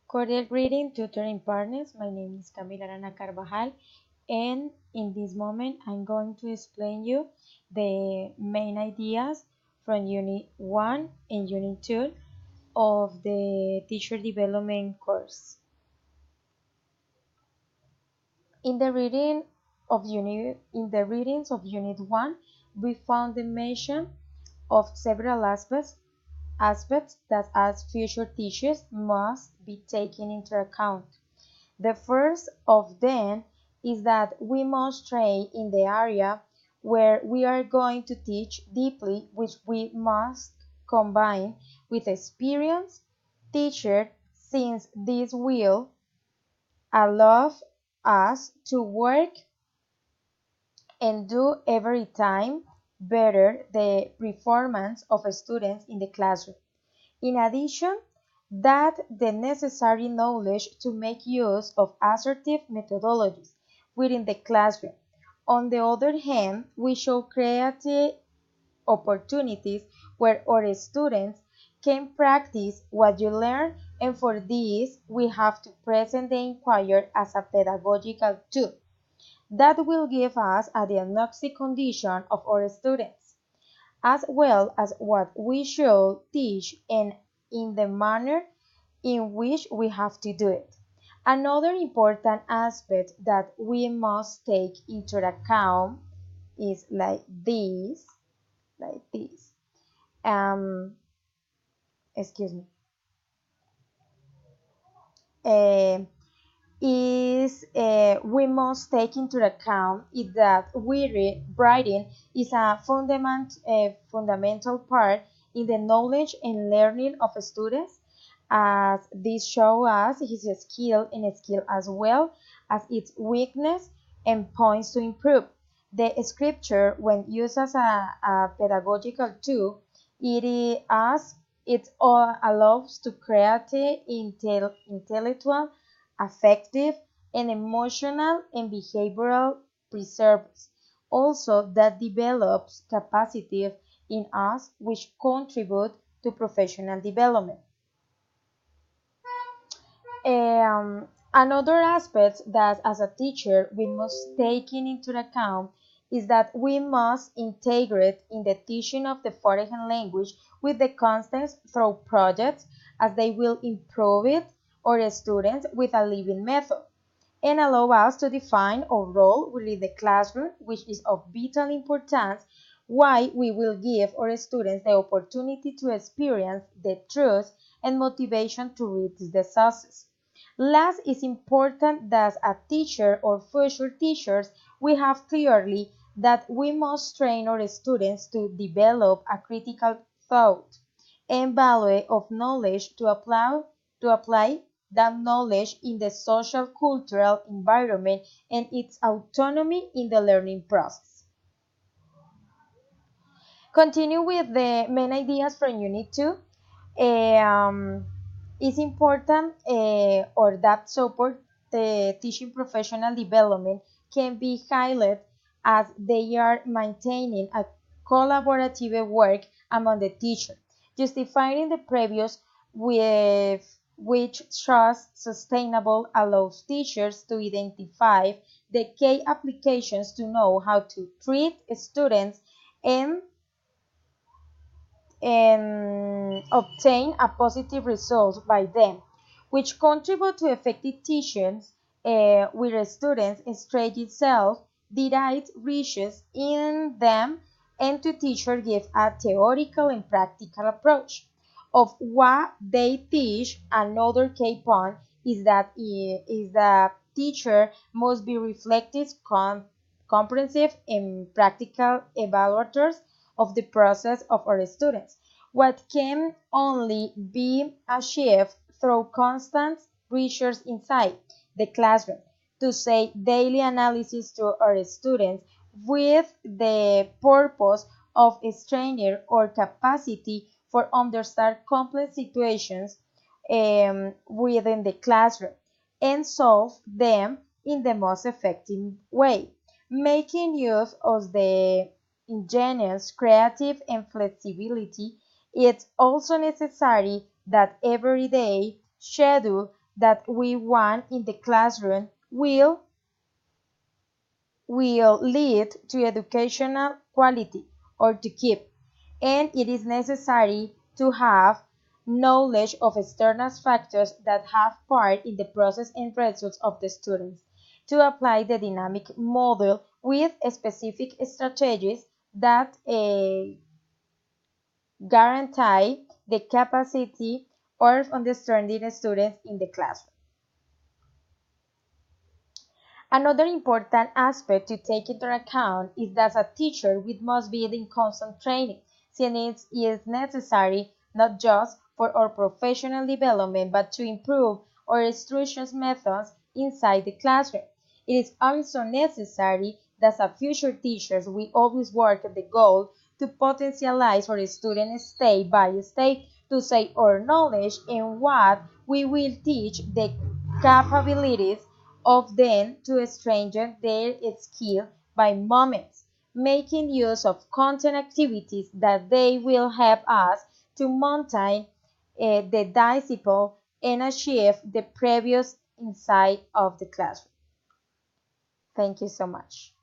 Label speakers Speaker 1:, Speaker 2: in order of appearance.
Speaker 1: Cordial greeting, tutoring partners. My name is Camila Arana Carvajal, and in this moment, I'm going to explain you the main ideas from Unit 1 and Unit 2 of the Teacher Development course. In the readings of Unit 1, we found the mention of several aspects that as future teachers must be taken into account. The first of them is that we must train in the area where we are going to teach deeply, which we must combine with experienced teacher, since this will allow us to work and do every time better the performance of students in the classroom. In addition, that the necessary knowledge to make use of assertive methodologies within the classroom. On the other hand, we show creative opportunities where our students can practice what you learn, and for this we have to present the inquiry as a pedagogical tool that will give us a diagnostic condition of our students, as well as what we should teach and in the manner in which we have to do it. Another important aspect that we must take into account is like this. Um, excuse me. Uh, we must take into account is that writing is a fundamental part in the knowledge and learning of students, as this shows us his skill as well as its weakness and points to improve. The scripture, when used as a pedagogical tool, it all allows to create intellectual, affective, and emotional and behavioral preserves. Also, that develops capacities in us which contribute to professional development. Another aspect that as a teacher we must take into account is that we must integrate in the teaching of the foreign language with the constants through projects, as they will improve it our students with a living method and allow us to define our role within the classroom, which is of vital importance. Why we will give our students the opportunity to experience the truth and motivation to reach the success. Last, is important that as a teacher or future teachers, we have clearly that we must train our students to develop a critical thought and value of knowledge to apply that knowledge in the social cultural environment and its autonomy in the learning process. Continue with the main ideas from Unit 2. It's important or that support the teaching professional development can be highlighted as they are maintaining a collaborative work among the teacher, justifying the previous with which trust sustainable allows teachers to identify the key applications to know how to treat students and obtain a positive result by them, which contribute to effective teaching where students strategy itself derives riches in them, and to teacher give a theoretical and practical approach of what they teach. Another key point is that teacher must be reflective, comprehensive, and practical evaluators of the process of our students, what can only be achieved through constant research inside the classroom, to say daily analysis to our students with the purpose of strengthening our capacity for understand complex situations within the classroom and solve them in the most effective way, making use of the ingenious, creative, and flexibility. It's also necessary that everyday schedule that we want in the classroom will lead to educational quality or to keep, and it is necessary to have knowledge of external factors that have part in the process and results of the students to apply the dynamic model with specific strategies that guarantee the capacity of understanding students in the classroom. Another important aspect to take into account is that a teacher must be in constant training, since it is necessary not just for our professional development but to improve our instruction methods inside the classroom. It is also necessary that as future teachers we always work at the goal to potentialize our students step by step to say our knowledge and what we will teach the capabilities of them to strengthen their skill by moments, making use of content activities that they will help us to maintain the disciple and achieve the previous insight of the classroom. Thank you so much.